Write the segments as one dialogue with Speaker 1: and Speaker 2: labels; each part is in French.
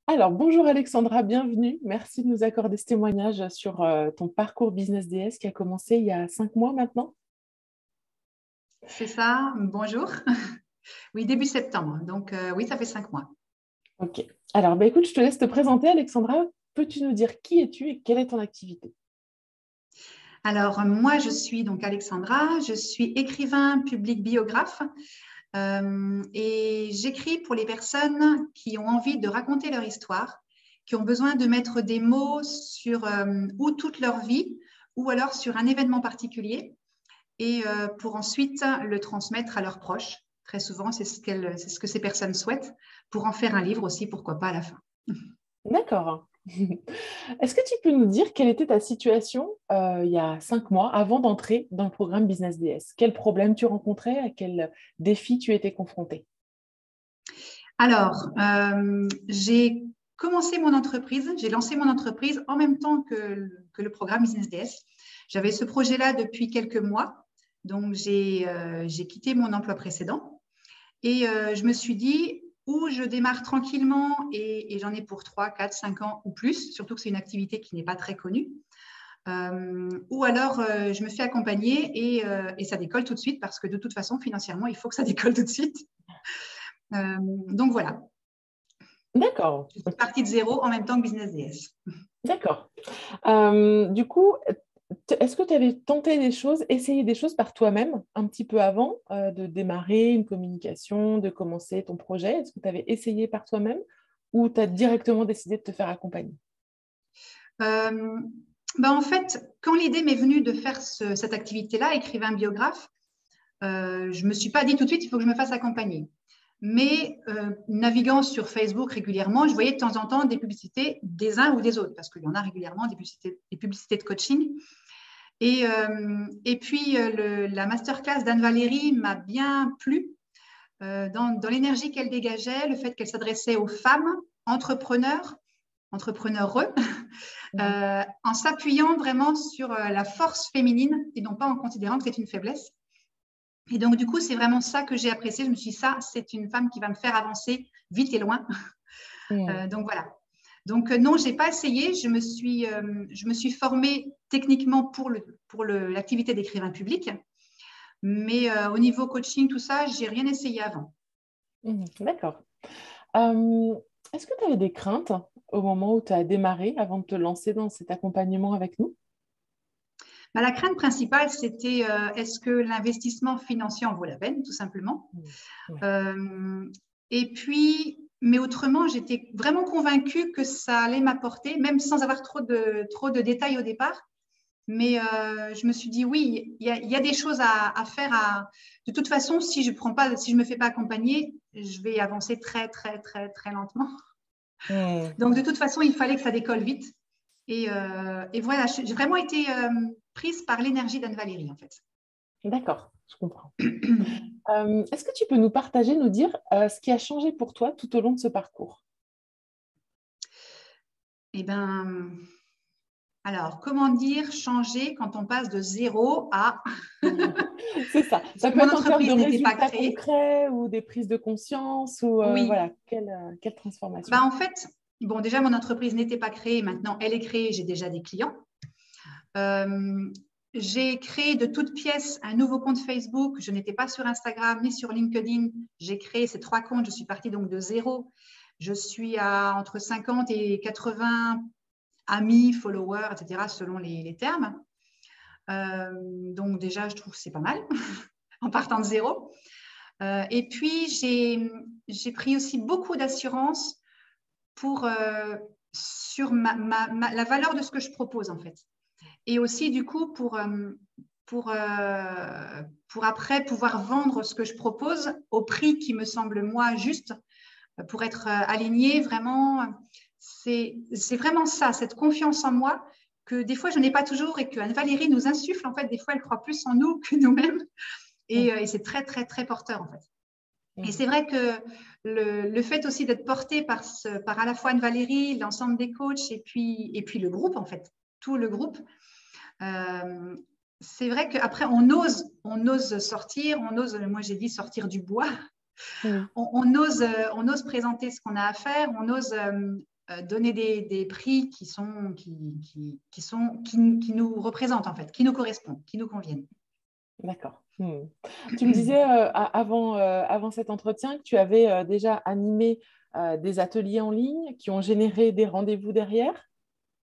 Speaker 1: Alors, bonjour Alexandra, bienvenue. Merci de nous accorder ce témoignage sur ton parcours Business DS qui a commencé il y a 5 mois maintenant.
Speaker 2: C'est ça, bonjour. Oui, début septembre. Donc, oui, ça fait 5 mois.
Speaker 1: Ok. Alors, écoute, je te laisse te présenter, Alexandra. Peux-tu nous dire qui es-tu et quelle est ton activité?
Speaker 2: Alors, moi, je suis donc Alexandra. Je suis écrivain public biographe et j'écris pour les personnes qui ont envie de raconter leur histoire, qui ont besoin de mettre des mots sur ou toute leur vie ou alors sur un événement particulier et pour ensuite le transmettre à leurs proches. Très souvent, c'est ce que ces personnes souhaitent pour en faire un livre aussi, pourquoi pas à la fin.
Speaker 1: D'accord. Est-ce que tu peux nous dire quelle était ta situation il y a 5 mois avant d'entrer dans le programme Business DS? Quels problèmes tu rencontrais? À quels défis tu étais confrontée?
Speaker 2: Alors, j'ai commencé mon entreprise, j'ai lancé mon entreprise en même temps que le programme Business DS. J'avais ce projet-là depuis quelques mois, donc j'ai quitté mon emploi précédent et je me suis dit, ou je démarre tranquillement et j'en ai pour 3, 4, 5 ans ou plus, surtout que c'est une activité qui n'est pas très connue, ou alors je me fais accompagner et ça décolle tout de suite parce que de toute façon, financièrement, il faut que ça décolle tout de suite. Donc voilà.
Speaker 1: D'accord.
Speaker 2: Je suis
Speaker 1: Ok.
Speaker 2: partie de zéro en même temps que Business DS.
Speaker 1: D'accord. Du coup, est-ce que tu avais tenté des choses, essayé des choses par toi-même un petit peu avant de démarrer une communication, de commencer ton projet? Est-ce que tu avais essayé par toi-même ou tu as directement décidé de te faire accompagner?
Speaker 2: Euh, En fait, quand l'idée m'est venue de faire cette activité-là, écrivain biographe, je ne me suis pas dit tout de suite, il faut que je me fasse accompagner. Mais naviguant sur Facebook régulièrement, je voyais de temps en temps des publicités des uns ou des autres, parce qu'il y en a régulièrement des publicités de coaching. Et puis, la masterclass d'Anne Valérie m'a bien plu dans l'énergie qu'elle dégageait, le fait qu'elle s'adressait aux femmes entrepreneurs, entrepreneureux, en s'appuyant vraiment sur la force féminine et non pas en considérant que c'est une faiblesse. Et donc, du coup, c'est vraiment ça que j'ai apprécié. Je me suis dit, ça, c'est une femme qui va me faire avancer vite et loin.
Speaker 1: Mm.
Speaker 2: Donc, voilà. Donc, non, je n'ai pas essayé. Je me suis formée techniquement pour l'activité d'écrivain public. Mais au niveau coaching, tout ça, je n'ai rien essayé avant.
Speaker 1: D'accord. Euh, Est-ce que tu avais des craintes au moment où tu as démarré avant de te lancer dans cet accompagnement avec nous?
Speaker 2: La crainte principale, c'était est-ce que l'investissement financier en vaut la peine, tout simplement.
Speaker 1: Mm. Ouais.
Speaker 2: Et puis, mais autrement, j'étais vraiment convaincue que ça allait m'apporter, même sans avoir trop de détails au départ. Mais je me suis dit, oui, il y a des choses à faire. De toute façon, si je me fais pas accompagner, je vais avancer très, très, très, très lentement.
Speaker 1: Mm.
Speaker 2: Donc, de toute façon, il fallait que ça décolle vite. Et voilà, j'ai vraiment été prise par l'énergie d'Anne Valérie, en fait.
Speaker 1: D'accord, je comprends. Est-ce que tu peux nous partager, nous dire ce qui a changé pour toi tout au long de ce parcours?
Speaker 2: Eh bien, alors, comment dire changer quand on passe de zéro à…
Speaker 1: C'est ça.
Speaker 2: Parce
Speaker 1: Ça
Speaker 2: que
Speaker 1: peut
Speaker 2: mon
Speaker 1: être en termes de
Speaker 2: entreprise n'était pas
Speaker 1: résultats
Speaker 2: créée.
Speaker 1: concrets ou des prises de conscience ou
Speaker 2: Oui.
Speaker 1: voilà, quelle transformation.
Speaker 2: En fait, bon, déjà, mon entreprise n'était pas créée. Maintenant, elle est créée. J'ai déjà des clients. Euh, j'ai créé de toutes pièces un nouveau compte Facebook. Je n'étais pas sur Instagram ni sur LinkedIn. J'ai créé ces 3 comptes. Je suis partie donc de zéro. Je suis à entre 50 et 80 amis, followers, etc., selon les termes. Donc déjà, je trouve que c'est pas mal en partant de zéro. Et puis, j'ai pris aussi beaucoup d'assurance sur la valeur de ce que je propose, en fait. Et aussi, du coup, pour après pouvoir vendre ce que je propose au prix qui me semble, moi, juste, pour être aligné, vraiment, c'est vraiment ça, cette confiance en moi que des fois, je n'ai pas toujours et que Anne-Valérie nous insuffle. En fait, des fois, elle croit plus en nous que nous-mêmes. Et c'est très, très, très porteur, en fait. Et c'est vrai que le fait aussi d'être porté par à la fois Anne-Valérie, l'ensemble des coachs et puis le groupe, en fait, tout le groupe, c'est vrai qu'après, on ose sortir, moi j'ai dit sortir du bois,
Speaker 1: Oui.
Speaker 2: on ose présenter ce qu'on a à faire, on ose donner des prix qui nous représentent, en fait, qui nous correspondent, qui nous conviennent.
Speaker 1: D'accord. Tu me disais avant cet entretien que tu avais déjà animé des ateliers en ligne qui ont généré des rendez-vous derrière.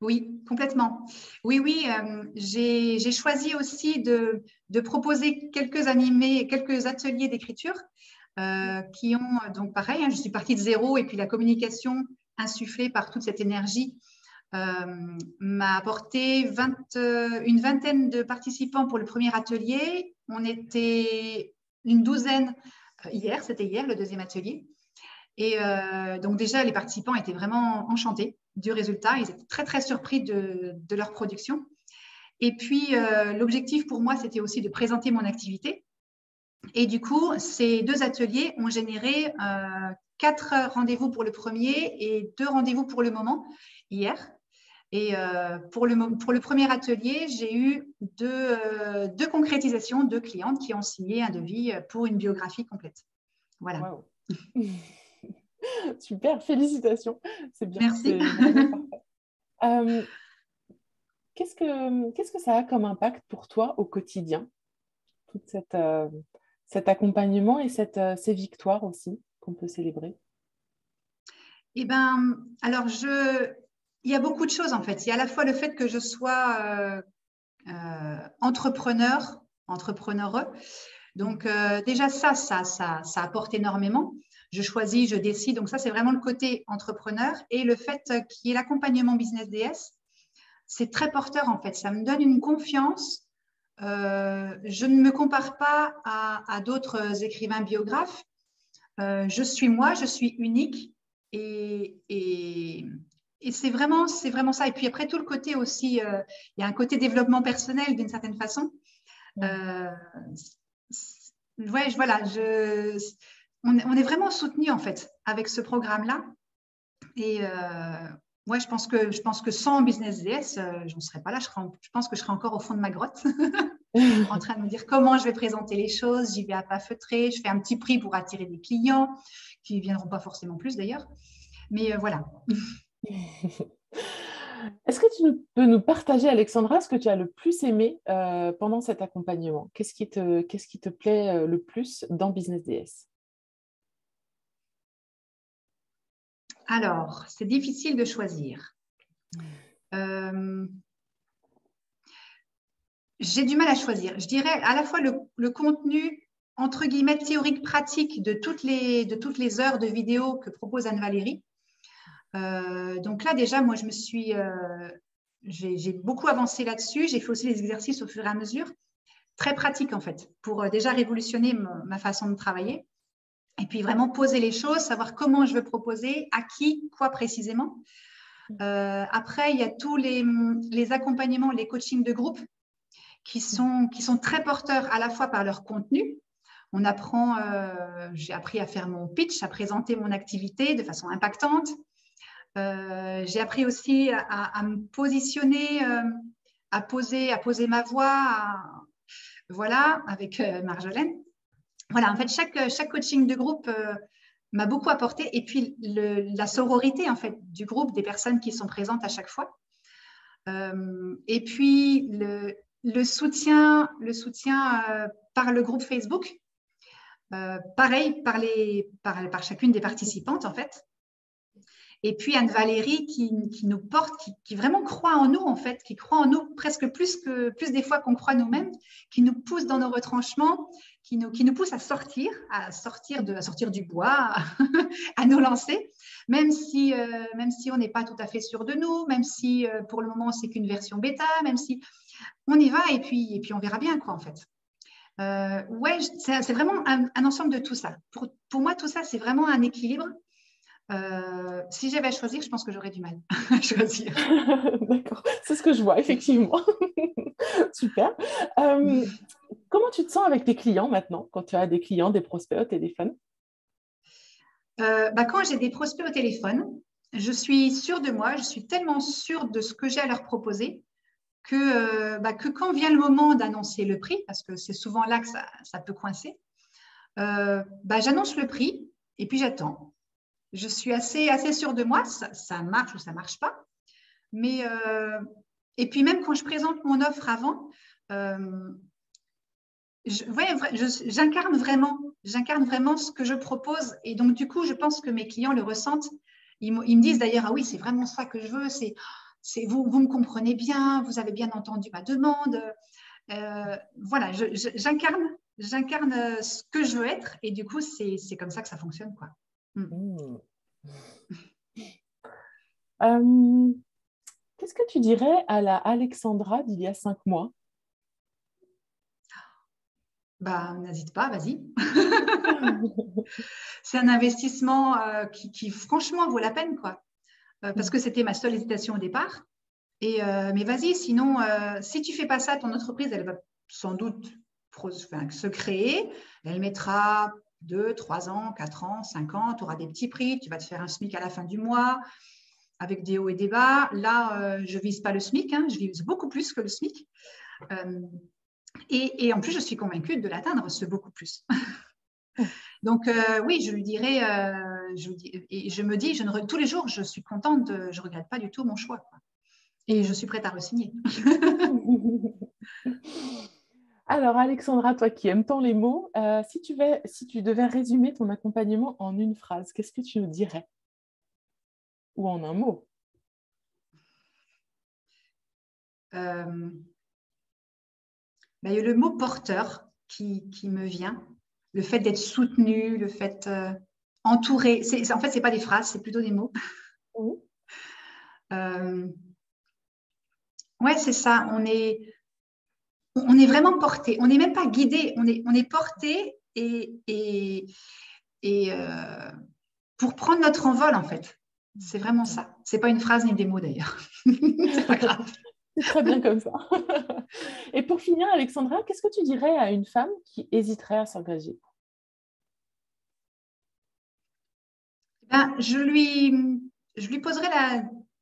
Speaker 2: Oui, complètement. Oui, j'ai choisi aussi de proposer quelques ateliers d'écriture qui ont, donc pareil, je suis partie de zéro et puis la communication insufflée par toute cette énergie m'a apporté une vingtaine de participants pour le premier atelier. On était une douzaine c'était hier le deuxième atelier. Et donc déjà, les participants étaient vraiment enchantés du résultat. Ils étaient très, très surpris de leur production. Et puis, l'objectif pour moi, c'était aussi de présenter mon activité. Et du coup, ces 2 ateliers ont généré 4 rendez-vous pour le premier et 2 rendez-vous pour le moment hier. Et pour le premier atelier, j'ai eu deux concrétisations, 2 clientes qui ont signé un devis pour une biographie complète. Voilà.
Speaker 1: Wow. Super, félicitations. C'est bien,
Speaker 2: Merci.
Speaker 1: c'est vraiment parfait. Qu'est-ce que ça a comme impact pour toi au quotidien, tout cet accompagnement et ces victoires aussi qu'on peut célébrer?
Speaker 2: Eh bien, alors, il y a beaucoup de choses en fait. Il y a à la fois le fait que je sois entrepreneureux. Donc, déjà, ça apporte énormément. Je choisis, je décide. Donc, ça, c'est vraiment le côté entrepreneur. Et le fait qu'il y ait l'accompagnement Business DS, c'est très porteur en fait. Ça me donne une confiance. Je ne me compare pas à d'autres écrivains biographes. Je suis moi, je suis unique. Et c'est vraiment ça. Et puis après, tout le côté aussi, il y a un côté développement personnel d'une certaine façon. Ouais, voilà, on est vraiment soutenu en fait avec ce programme-là. Et ouais, je pense que sans Business DS, je ne serais pas là. Je pense que je serais encore au fond de ma grotte en train de me dire comment je vais présenter les choses. J'y vais à pas feutrer. Je fais un petit prix pour attirer des clients qui ne viendront pas forcément plus d'ailleurs. Mais voilà.
Speaker 1: Est-ce que peux nous partager, Alexandra, ce que tu as le plus aimé pendant cet accompagnement? Qu'est-ce qui te plaît le plus dans Business DS?
Speaker 2: Alors, c'est difficile de choisir. J'ai du mal à choisir. Je dirais à la fois le contenu, entre guillemets, théorique, pratique de toutes les heures de vidéo que propose Anne-Valérie. Donc là, déjà, moi, j'ai beaucoup avancé là-dessus. J'ai fait aussi les exercices au fur et à mesure. Très pratique, en fait, pour déjà révolutionner ma façon de travailler. Et puis vraiment poser les choses, savoir comment je veux proposer, à qui, quoi précisément. Après, il y a tous les accompagnements, les coachings de groupe qui sont très porteurs à la fois par leur contenu. J'ai appris à faire mon pitch, à présenter mon activité de façon impactante. J'ai appris aussi à me positionner, à poser ma voix, voilà, avec Marjolaine. Voilà, en fait, chaque coaching de groupe m'a beaucoup apporté. Et puis, la sororité, en fait, du groupe, des personnes qui sont présentes à chaque fois. Et puis, le soutien par le groupe Facebook. Pareil, par chacune des participantes, en fait. Et puis Anne-Valérie qui nous porte, qui vraiment croit en nous, en fait, qui croit en nous presque plus des fois qu'on croit nous-mêmes, qui nous pousse dans nos retranchements, qui nous pousse à sortir du bois, à nous lancer, même si on n'est pas tout à fait sûr de nous, même si pour le moment c'est qu'une version bêta, même si on y va et puis on verra bien, quoi, en fait. Ouais, c'est vraiment un ensemble de tout ça. Pour moi, tout ça, c'est vraiment un équilibre. Si j'avais à choisir, je pense que j'aurais du mal à choisir.
Speaker 1: D'accord, c'est ce que je vois, effectivement. Super. Comment tu te sens avec tes clients maintenant, quand tu as des clients, des prospects au téléphone?
Speaker 2: Quand j'ai des prospects au téléphone, je suis sûre de moi, je suis tellement sûre de ce que j'ai à leur proposer que quand vient le moment d'annoncer le prix, parce que c'est souvent là que ça peut coincer, j'annonce le prix et puis j'attends. je suis assez sûre de moi. Ça marche ou ça ne marche pas. Mais, et puis même quand je présente mon offre avant, j'incarne vraiment ce que je propose. Et donc, du coup, je pense que mes clients le ressentent. Ils me disent d'ailleurs, ah oui, c'est vraiment ça que je veux. Vous me comprenez bien, vous avez bien entendu ma demande. Voilà, j'incarne ce que je veux être. Et du coup, c'est comme ça que ça fonctionne, quoi.
Speaker 1: Mmh. Euh, Qu'est-ce que tu dirais à la Alexandra d'il y a 5 mois?
Speaker 2: Bah, n'hésite pas, vas-y. C'est un investissement qui, franchement, vaut la peine, quoi. Parce que c'était ma seule hésitation au départ. Mais vas-y, sinon, si tu ne fais pas ça, ton entreprise, elle va sans doute se créer. Elle mettra 2, 3 ans, 4 ans, 5 ans. Tu auras des petits prix. Tu vas te faire un SMIC à la fin du mois avec des hauts et des bas. Là, je ne vise pas le SMIC. Hein, je vise beaucoup plus que le SMIC. Et en plus, je suis convaincue de l'atteindre, ce beaucoup plus. Donc, oui, je lui dirais, et je me dis, tous les jours, je suis contente, je ne regrette pas du tout mon choix, quoi. Et je suis prête à re-signer.
Speaker 1: Alors, Alexandra, toi qui aimes tant les mots, si tu devais résumer ton accompagnement en une phrase, qu'est-ce que tu nous dirais? Ou en un mot?
Speaker 2: Il y a le mot porteur qui me vient. Le fait d'être soutenu, le fait entouré. En fait, ce n'est pas des phrases, c'est plutôt des mots.
Speaker 1: Oui.
Speaker 2: Ouais, c'est ça. On est vraiment porté. On n'est même pas guidé. On est porté pour prendre notre envol, en fait. C'est vraiment ça. Ce n'est pas une phrase ni des mots, d'ailleurs. C'est pas grave.
Speaker 1: C'est très bien comme ça. Et pour finir, Alexandra, qu'est-ce que tu dirais à une femme qui hésiterait à s'engager?
Speaker 2: Je lui poserai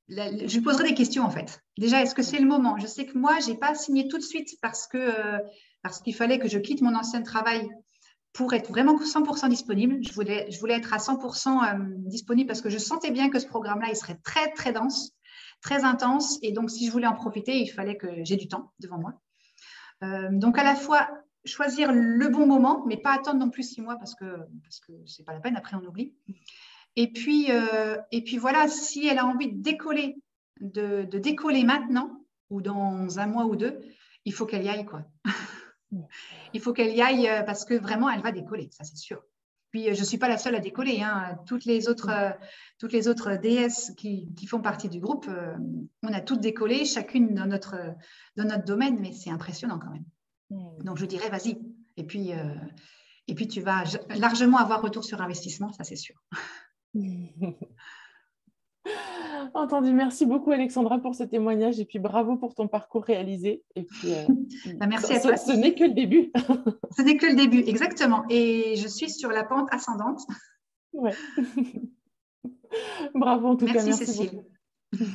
Speaker 2: je lui poserai des questions, en fait. Déjà, est-ce que c'est le moment? Je sais que moi, je n'ai pas signé tout de suite parce qu'il fallait que je quitte mon ancien travail pour être vraiment 100% disponible. Je voulais être à 100% disponible parce que je sentais bien que ce programme-là, il serait très, très dense, très intense. Et donc, si je voulais en profiter, il fallait que j'ai du temps devant moi. Donc, à la fois, choisir le bon moment, mais pas attendre non plus 6 mois parce que ce n'est pas la peine, après on oublie. Et puis voilà, si elle a envie de décoller, de décoller maintenant ou dans 1 mois ou 2, il faut qu'elle y aille, quoi. Il faut qu'elle y aille parce que vraiment, elle va décoller, ça c'est sûr. Puis, je ne suis pas la seule à décoller. Hein. Toutes les autres DS qui font partie du groupe, on a toutes décollé, chacune dans notre domaine, mais c'est impressionnant quand même. Donc, je dirais, vas-y. Et puis, tu vas largement avoir retour sur investissement, ça c'est sûr.
Speaker 1: Entendu, merci beaucoup Alexandra pour ce témoignage et puis bravo pour ton parcours réalisé. Et puis,
Speaker 2: merci à toi.
Speaker 1: Ce n'est que le début.
Speaker 2: Ce n'est que le début, exactement. Et je suis sur la pente ascendante.
Speaker 1: Ouais. Bravo en tout cas,
Speaker 2: merci
Speaker 1: merci
Speaker 2: Cécile.
Speaker 1: beaucoup.